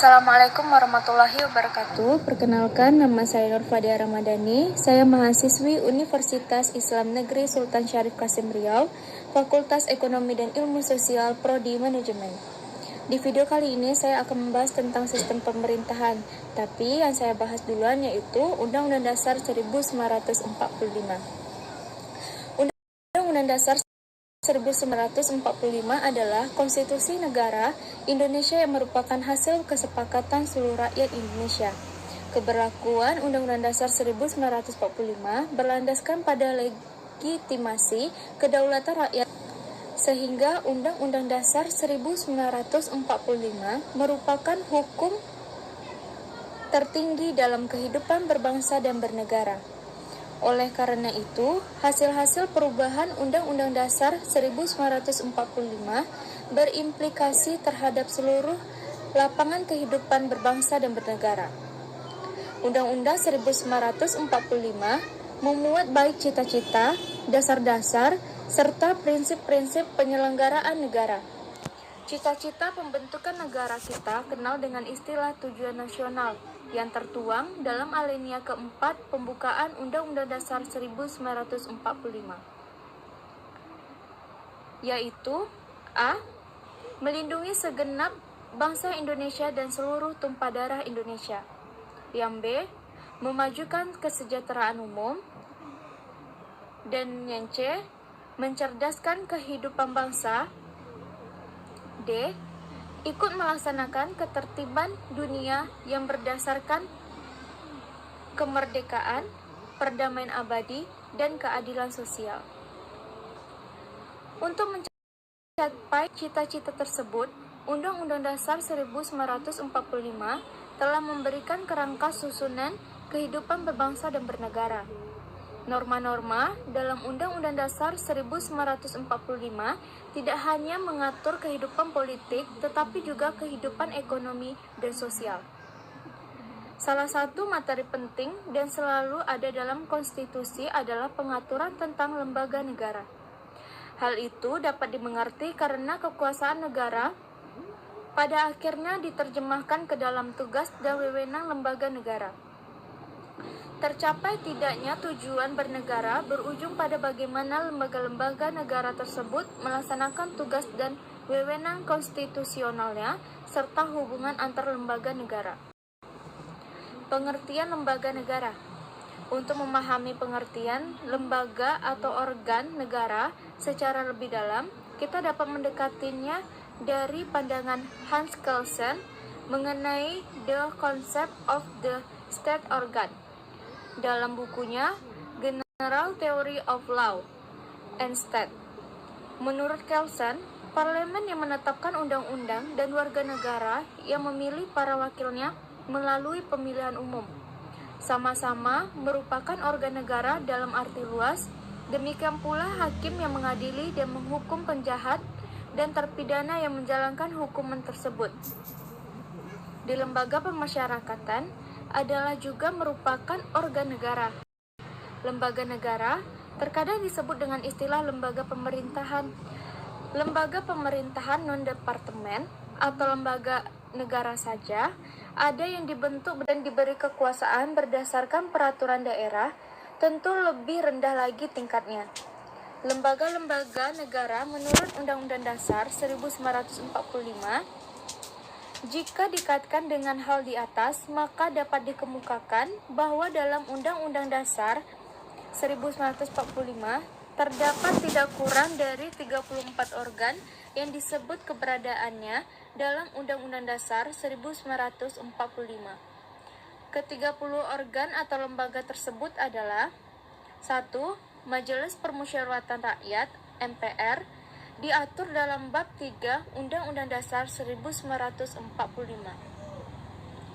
Assalamualaikum warahmatullahi wabarakatuh. Perkenalkan, nama saya Nur Fadia Ramadhani. Saya mahasiswi Universitas Islam Negeri Sultan Syarif Qasim Riau, Fakultas Ekonomi dan Ilmu Sosial, Prodi Manajemen. Di video kali ini saya akan membahas tentang sistem pemerintahan, tapi yang saya bahas duluan yaitu Undang-Undang Dasar 1945. Undang-Undang Dasar 1945 adalah konstitusi negara Indonesia yang merupakan hasil kesepakatan seluruh rakyat Indonesia. Keberlakuan Undang-Undang Dasar 1945 berlandaskan pada legitimasi kedaulatan rakyat, sehingga Undang-Undang Dasar 1945 merupakan hukum tertinggi dalam kehidupan berbangsa dan bernegara. Oleh karena itu, hasil-hasil perubahan Undang-Undang Dasar 1945 berimplikasi terhadap seluruh lapangan kehidupan berbangsa dan bernegara. Undang-Undang 1945 memuat baik cita-cita, dasar-dasar, serta prinsip-prinsip penyelenggaraan negara. Cita-cita pembentukan negara kita kenal dengan istilah tujuan nasional yang tertuang dalam alinea keempat pembukaan Undang-Undang Dasar 1945, yaitu A. Melindungi segenap bangsa Indonesia dan seluruh tumpah darah Indonesia. Yang B. Memajukan kesejahteraan umum. Dan yang C. Mencerdaskan kehidupan bangsa. D. Ikut melaksanakan ketertiban dunia yang berdasarkan kemerdekaan, perdamaian abadi, dan keadilan sosial. Untuk mencapai cita-cita tersebut, Undang-Undang Dasar 1945 telah memberikan kerangka susunan kehidupan berbangsa dan bernegara. Norma-norma dalam Undang-Undang Dasar 1945 tidak hanya mengatur kehidupan politik, tetapi juga kehidupan ekonomi dan sosial. Salah satu materi penting dan selalu ada dalam konstitusi adalah pengaturan tentang lembaga negara. Hal itu dapat dimengerti karena kekuasaan negara pada akhirnya diterjemahkan ke dalam tugas dan wewenang lembaga negara. Tercapai tidaknya tujuan bernegara berujung pada bagaimana lembaga-lembaga negara tersebut melaksanakan tugas dan wewenang konstitusionalnya, serta hubungan antar lembaga negara. Pengertian lembaga negara. Untuk memahami pengertian lembaga atau organ negara secara lebih dalam, kita dapat mendekatinya dari pandangan Hans Kelsen mengenai The Concept of the State Organ dalam bukunya General Theory of Law and State. Menurut Kelsen, parlemen yang menetapkan undang-undang dan warga negara yang memilih para wakilnya melalui pemilihan umum sama-sama merupakan organ negara dalam arti luas. Demikian pula hakim yang mengadili dan menghukum penjahat dan terpidana yang menjalankan hukuman tersebut. Di lembaga pemasyarakatan adalah juga merupakan organ negara. Lembaga negara terkadang disebut dengan istilah lembaga pemerintahan. Lembaga pemerintahan non-departemen atau lembaga negara saja ada yang dibentuk dan diberi kekuasaan berdasarkan peraturan daerah, tentu lebih rendah lagi tingkatnya. Lembaga-lembaga negara menurut Undang-Undang Dasar 1945, jika dikaitkan dengan hal di atas, maka dapat dikemukakan bahwa dalam Undang-Undang Dasar 1945 terdapat tidak kurang dari 34 organ yang disebut keberadaannya dalam Undang-Undang Dasar 1945. Ke-30 organ atau lembaga tersebut adalah 1. Majelis Permusyawaratan Rakyat (MPR) diatur dalam bab 3 Undang-Undang Dasar 1945.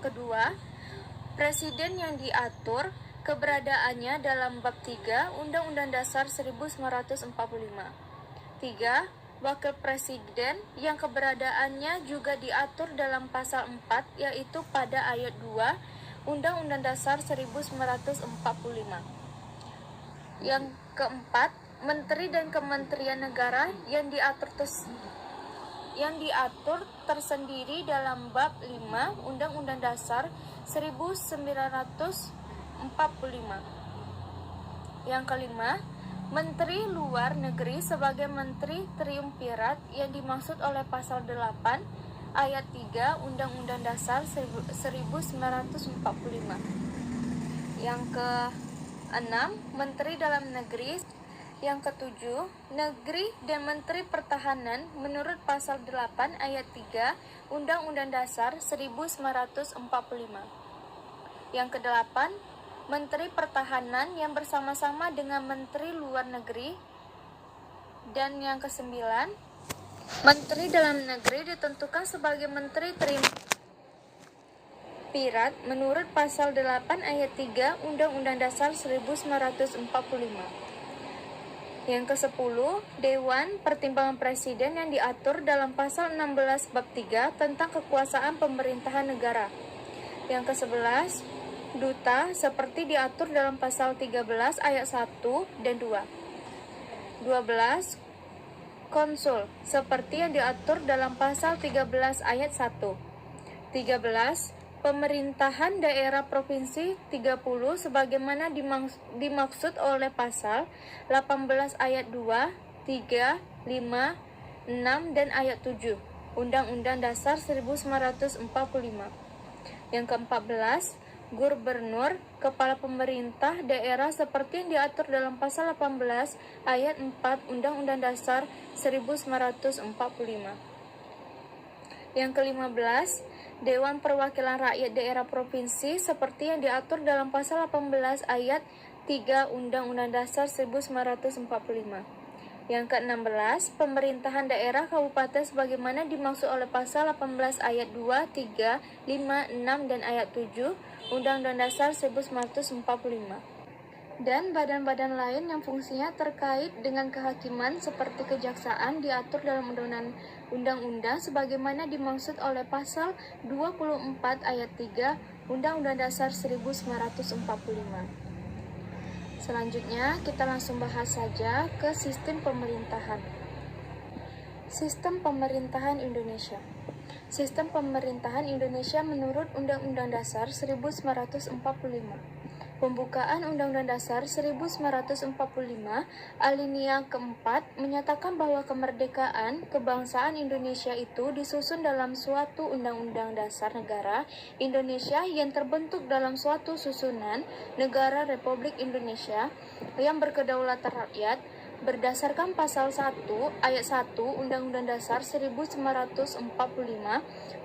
Kedua, Presiden yang diatur keberadaannya dalam bab 3 Undang-Undang Dasar 1945. 3. Wakil Presiden yang keberadaannya juga diatur dalam pasal 4, yaitu pada ayat 2 Undang-Undang Dasar 1945. Yang keempat, Menteri dan Kementerian Negara yang diatur yang diatur tersendiri dalam bab 5 Undang-Undang Dasar 1945. Yang kelima, Menteri Luar Negeri sebagai Menteri Triumvirat yang dimaksud oleh pasal 8 ayat 3 Undang-Undang Dasar 1945. Yang keenam, Menteri Dalam Negeri. Yang ketujuh, Negeri dan Menteri Pertahanan menurut pasal 8 ayat 3 Undang-Undang Dasar 1945. Yang kedelapan, Menteri Pertahanan yang bersama-sama dengan Menteri Luar Negeri. Dan yang kesembilan, Menteri Dalam Negeri ditentukan sebagai Menteri Triumvirat menurut pasal 8 ayat 3 Undang-Undang Dasar 1945. Yang ke-10, Dewan Pertimbangan Presiden yang diatur dalam pasal 16 bab 3 tentang kekuasaan pemerintahan negara. Yang ke-11, Duta seperti diatur dalam pasal 13 ayat 1 dan 2. 12, Konsul seperti yang diatur dalam pasal 13 ayat 1. 13, Pemerintahan daerah provinsi 30 sebagaimana dimaksud oleh pasal 18 ayat 2, 3, 5, 6 dan ayat 7 Undang-Undang Dasar 1945. Yang ke-14, Gubernur, Kepala Pemerintah Daerah seperti yang diatur dalam pasal 18 ayat 4 Undang-Undang Dasar 1945. Yang ke-15, Dewan Perwakilan Rakyat Daerah Provinsi seperti yang diatur dalam pasal 18 ayat 3 Undang-Undang Dasar 1945. Yang ke-16, Pemerintahan Daerah Kabupaten sebagaimana dimaksud oleh pasal 18 ayat 2, 3, 5, 6 dan ayat 7 Undang-Undang Dasar 1945. Dan badan-badan lain yang fungsinya terkait dengan kehakiman seperti kejaksaan diatur dalam undang-undang sebagaimana dimaksud oleh pasal 24 ayat 3 Undang-Undang Dasar 1945. Selanjutnya kita langsung bahas saja ke sistem pemerintahan. Sistem pemerintahan Indonesia. Sistem pemerintahan Indonesia menurut Undang-Undang Dasar 1945. Pembukaan Undang-Undang Dasar 1945 alinea keempat menyatakan bahwa kemerdekaan kebangsaan Indonesia itu disusun dalam suatu Undang-Undang Dasar Negara Indonesia yang terbentuk dalam suatu susunan Negara Republik Indonesia yang berkedaulatan rakyat berdasarkan pasal 1 ayat 1 Undang-Undang Dasar 1945.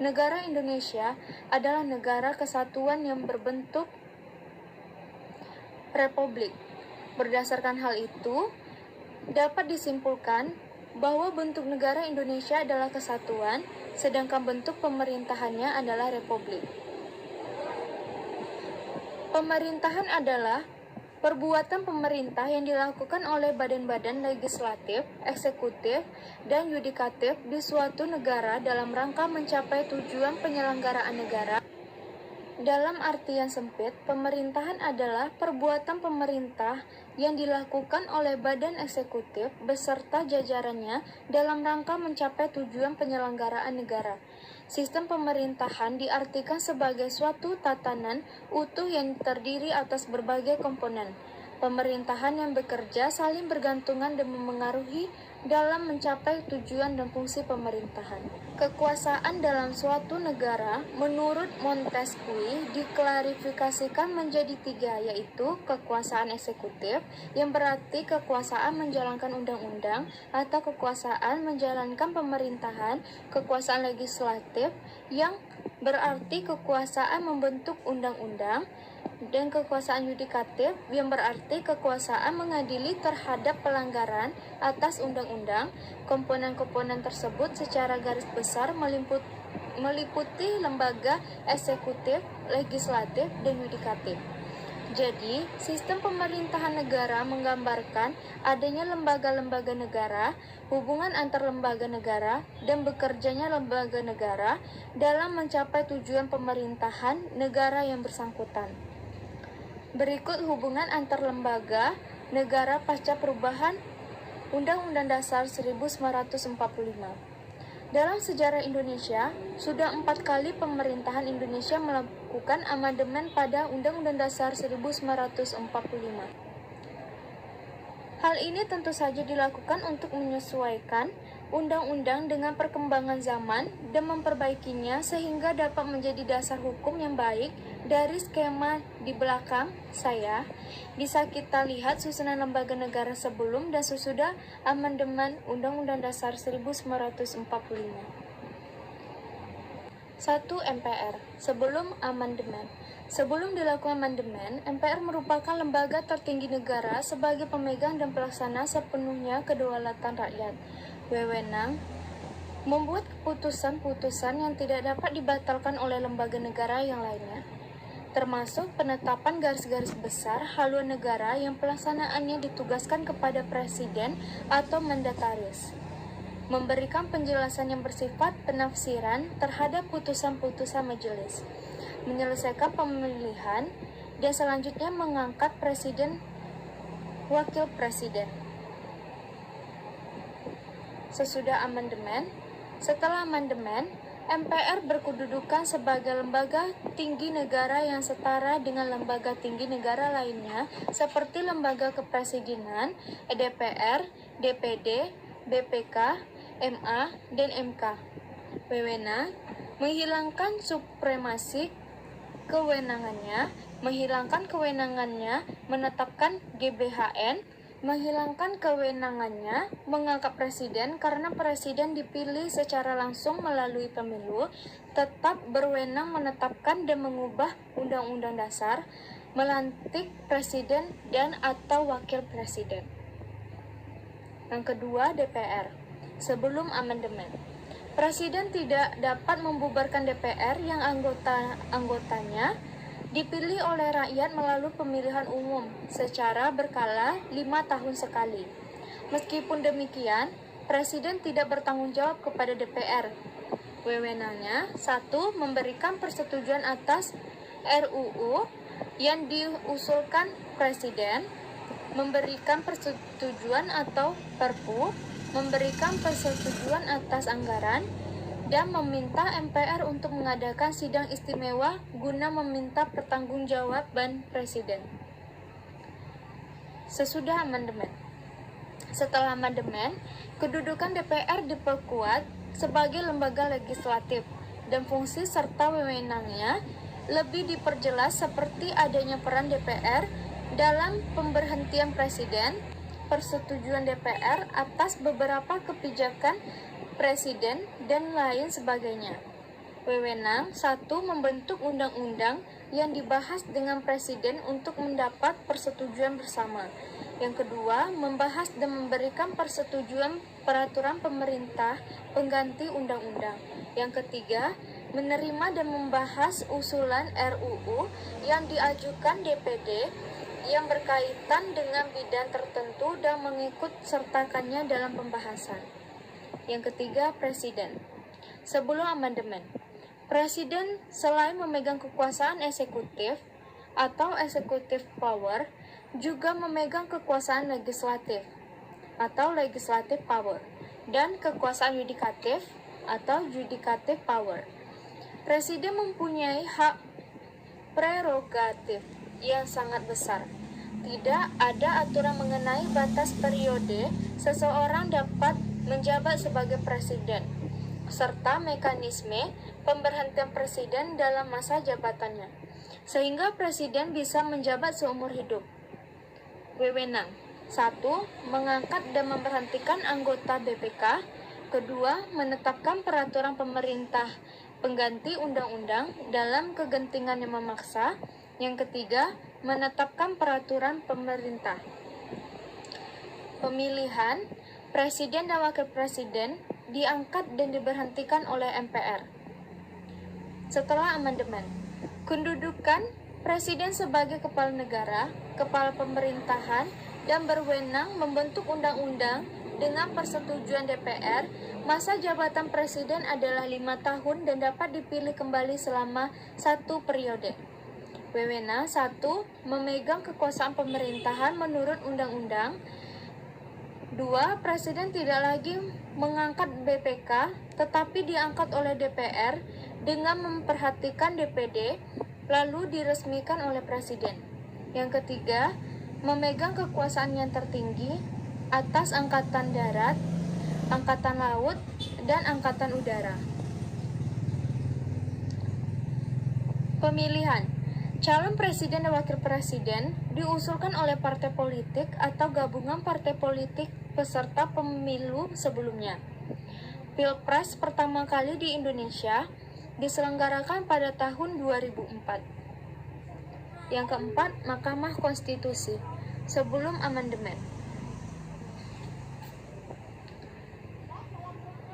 Negara Indonesia adalah negara kesatuan yang berbentuk Republik. Berdasarkan hal itu, dapat disimpulkan bahwa bentuk negara Indonesia adalah kesatuan, sedangkan bentuk pemerintahannya adalah republik. Pemerintahan adalah perbuatan pemerintah yang dilakukan oleh badan-badan legislatif, eksekutif, dan yudikatif di suatu negara dalam rangka mencapai tujuan penyelenggaraan negara. Dalam artian sempit, pemerintahan adalah perbuatan pemerintah yang dilakukan oleh badan eksekutif beserta jajarannya dalam rangka mencapai tujuan penyelenggaraan negara. Sistem pemerintahan diartikan sebagai suatu tatanan utuh yang terdiri atas berbagai komponen. Pemerintahan yang bekerja saling bergantungan dan memengaruhi dalam mencapai tujuan dan fungsi pemerintahan. Kekuasaan dalam suatu negara menurut Montesquieu diklarifikasikan menjadi tiga, yaitu kekuasaan eksekutif yang berarti kekuasaan menjalankan undang-undang atau kekuasaan menjalankan pemerintahan, kekuasaan legislatif yang berarti kekuasaan membentuk undang-undang, dan kekuasaan yudikatif yang berarti kekuasaan mengadili terhadap pelanggaran atas undang-undang. Komponen-komponen tersebut secara garis besar meliputi lembaga eksekutif, legislatif, dan yudikatif. Jadi, sistem pemerintahan negara menggambarkan adanya lembaga-lembaga negara, hubungan antar lembaga negara, dan bekerjanya lembaga negara dalam mencapai tujuan pemerintahan negara yang bersangkutan. Berikut hubungan antar lembaga negara pasca perubahan Undang-Undang Dasar 1945. Dalam sejarah Indonesia, sudah 4 kali pemerintahan Indonesia melakukan amandemen pada Undang-Undang Dasar 1945. Hal ini tentu saja dilakukan untuk menyesuaikan undang-undang dengan perkembangan zaman dan memperbaikinya sehingga dapat menjadi dasar hukum yang baik. Dari skema di belakang saya, bisa kita lihat susunan lembaga negara sebelum dan sesudah amandemen Undang-Undang Dasar 1945. 1. MPR. Sebelum amandemen. Sebelum dilakukan amandemen, MPR merupakan lembaga tertinggi negara sebagai pemegang dan pelaksana sepenuhnya kedaulatan rakyat. Wewenang membuat keputusan-keputusan yang tidak dapat dibatalkan oleh lembaga negara yang lainnya, termasuk penetapan garis-garis besar haluan negara yang pelaksanaannya ditugaskan kepada presiden atau mandataris, memberikan penjelasan yang bersifat penafsiran terhadap putusan-putusan majelis, menyelesaikan pemilihan, dan selanjutnya mengangkat presiden, wakil presiden. Sesudah amandemen, setelah amandemen, MPR berkedudukan sebagai lembaga tinggi negara yang setara dengan lembaga tinggi negara lainnya seperti lembaga kepresidenan, DPR, DPD, BPK, MA, dan MK. Wewenang menghilangkan supremasi menghilangkan kewenangannya menetapkan GBHN, menghilangkan kewenangannya mengangkat presiden karena presiden dipilih secara langsung melalui pemilu, tetap berwenang menetapkan dan mengubah undang-undang dasar, melantik presiden dan atau wakil presiden. Yang kedua, DPR. Sebelum amandemen, presiden tidak dapat membubarkan DPR yang anggotanya dipilih oleh rakyat melalui pemilihan umum secara berkala 5 tahun sekali. Meskipun demikian, presiden tidak bertanggung jawab kepada DPR. Wewenangnya: 1. Memberikan persetujuan atas RUU yang diusulkan presiden, memberikan persetujuan atau Perpu, memberikan persetujuan atas anggaran, dan meminta MPR untuk mengadakan sidang istimewa guna meminta pertanggungjawaban presiden. Sesudah amandemen. Setelah amandemen, kedudukan DPR diperkuat sebagai lembaga legislatif dan fungsi serta wewenangnya lebih diperjelas seperti adanya peran DPR dalam pemberhentian presiden, persetujuan DPR atas beberapa kebijakan presiden, dan lain sebagainya. Wewenang: 1. Membentuk undang-undang yang dibahas dengan presiden untuk mendapat persetujuan bersama. Yang kedua, membahas dan memberikan persetujuan peraturan pemerintah pengganti undang-undang. Yang ketiga, menerima dan membahas usulan RUU yang diajukan DPD yang berkaitan dengan bidang tertentu dan mengikut sertakannya dalam pembahasan. Yang ketiga, presiden. Sebelum amandemen, presiden selain memegang kekuasaan eksekutif atau executive power, juga memegang kekuasaan legislatif atau legislative power dan kekuasaan yudikatif atau judicative power. Presiden mempunyai hak prerogatif yang sangat besar. Tidak ada aturan mengenai batas periode seseorang dapat menjabat sebagai presiden, serta mekanisme pemberhentian presiden dalam masa jabatannya, sehingga presiden bisa menjabat seumur hidup. Wewenang: 1. Mengangkat dan memberhentikan anggota BPK. Kedua, menetapkan peraturan pemerintah pengganti undang-undang dalam kegentingan yang memaksa. Yang ketiga, menetapkan peraturan pemerintah. Pemilihan presiden dan wakil presiden diangkat dan diberhentikan oleh MPR. Setelah amandemen, kedudukan presiden sebagai kepala negara, kepala pemerintahan, dan berwenang membentuk undang-undang dengan persetujuan DPR. Masa jabatan presiden adalah 5 tahun dan dapat dipilih kembali selama 1 periode. Wewenang: 1. Memegang kekuasaan pemerintahan menurut undang-undang. 2. Presiden tidak lagi mengangkat BPK tetapi diangkat oleh DPR dengan memperhatikan DPD, lalu diresmikan oleh Presiden. Yang ketiga, memegang kekuasaan yang tertinggi atas Angkatan Darat, Angkatan Laut, dan Angkatan Udara. Pemilihan calon presiden dan wakil presiden diusulkan oleh partai politik atau gabungan partai politik peserta pemilu sebelumnya. Pilpres pertama kali di Indonesia diselenggarakan pada tahun 2004. Yang keempat, Mahkamah Konstitusi sebelum amandemen.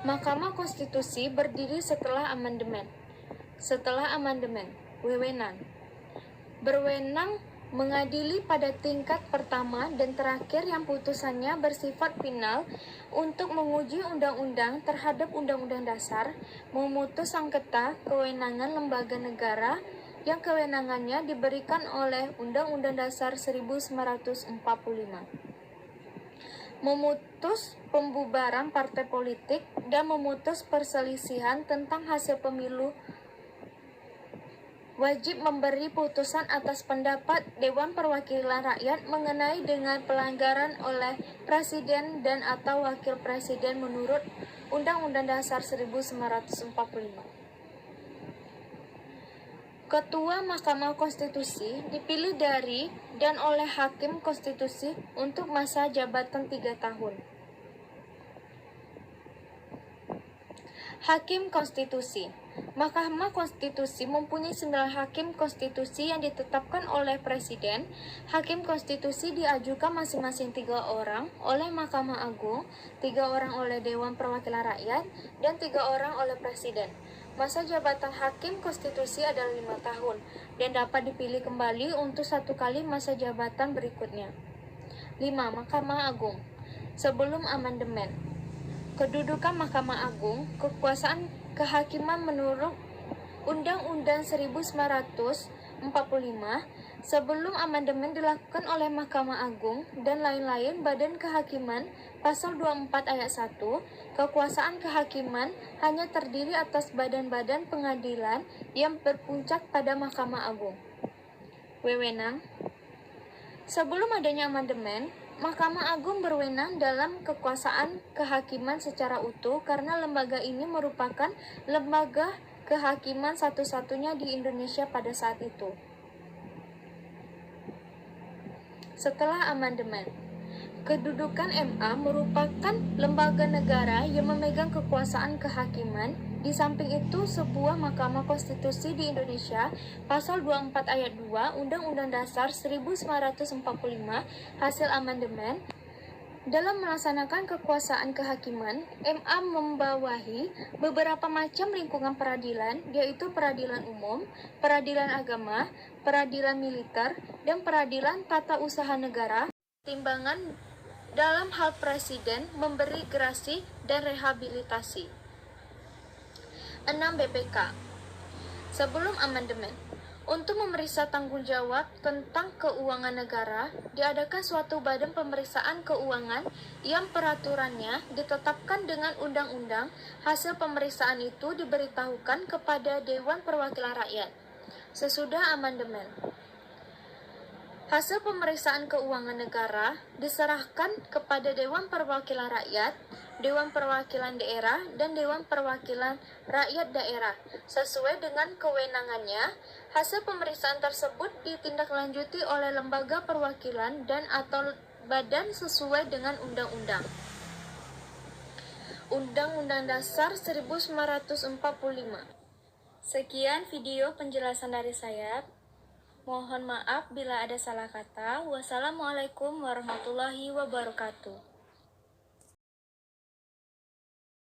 Mahkamah Konstitusi berdiri setelah amandemen. Setelah amandemen, wewenang. Berwenang mengadili pada tingkat pertama dan terakhir yang putusannya bersifat final untuk menguji undang-undang terhadap undang-undang dasar, memutus sengketa kewenangan lembaga negara yang kewenangannya diberikan oleh Undang-Undang Dasar 1945. Memutus pembubaran partai politik dan memutus perselisihan tentang hasil pemilu. Wajib memberi putusan atas pendapat Dewan Perwakilan Rakyat mengenai dengan pelanggaran oleh Presiden dan atau Wakil Presiden menurut Undang-Undang Dasar 1945. Ketua Mahkamah Konstitusi dipilih dari dan oleh Hakim Konstitusi untuk masa jabatan 3 tahun. Hakim Konstitusi. Mahkamah Konstitusi mempunyai 9 hakim konstitusi yang ditetapkan oleh Presiden. Hakim konstitusi diajukan masing-masing 3 orang oleh Mahkamah Agung, 3 orang oleh Dewan Perwakilan Rakyat, dan 3 orang oleh Presiden. Masa jabatan hakim konstitusi adalah 5 tahun dan dapat dipilih kembali untuk 1 kali masa jabatan berikutnya. 5. Mahkamah Agung sebelum amandemen. Kedudukan Mahkamah Agung, kekuasaan kehakiman menurut Undang-Undang 1945 sebelum amandemen dilakukan oleh Mahkamah Agung dan lain-lain badan kehakiman. Pasal 24 ayat 1, kekuasaan kehakiman hanya terdiri atas badan-badan pengadilan yang berpuncak pada Mahkamah Agung. Wewenang. Sebelum adanya amandemen, Mahkamah Agung berwenang dalam kekuasaan kehakiman secara utuh karena lembaga ini merupakan lembaga kehakiman satu-satunya di Indonesia pada saat itu. Setelah amandemen, kedudukan MA merupakan lembaga negara yang memegang kekuasaan kehakiman. Di samping itu, sebuah Mahkamah Konstitusi di Indonesia, Pasal 24 ayat 2 Undang-Undang Dasar 1945 hasil amandemen, dalam melaksanakan kekuasaan kehakiman, MA membawahi beberapa macam lingkungan peradilan, yaitu peradilan umum, peradilan agama, peradilan militer, dan peradilan tata usaha negara. Timbangan dalam hal Presiden memberi gerasi dan rehabilitasi. 6. BPK sebelum amandemen. Untuk memeriksa tanggung jawab tentang keuangan negara, diadakan suatu badan pemeriksaan keuangan yang peraturannya ditetapkan dengan undang-undang. Hasil pemeriksaan itu diberitahukan kepada Dewan Perwakilan Rakyat. Sesudah amandemen, hasil pemeriksaan keuangan negara diserahkan kepada Dewan Perwakilan Rakyat, Dewan Perwakilan Daerah, dan Dewan Perwakilan Rakyat Daerah. Sesuai dengan kewenangannya, hasil pemeriksaan tersebut ditindaklanjuti oleh lembaga perwakilan dan atau badan sesuai dengan undang-undang. Undang-Undang Dasar 1945. Sekian video penjelasan dari saya. Mohon maaf bila ada salah kata. Wassalamualaikum warahmatullahi wabarakatuh.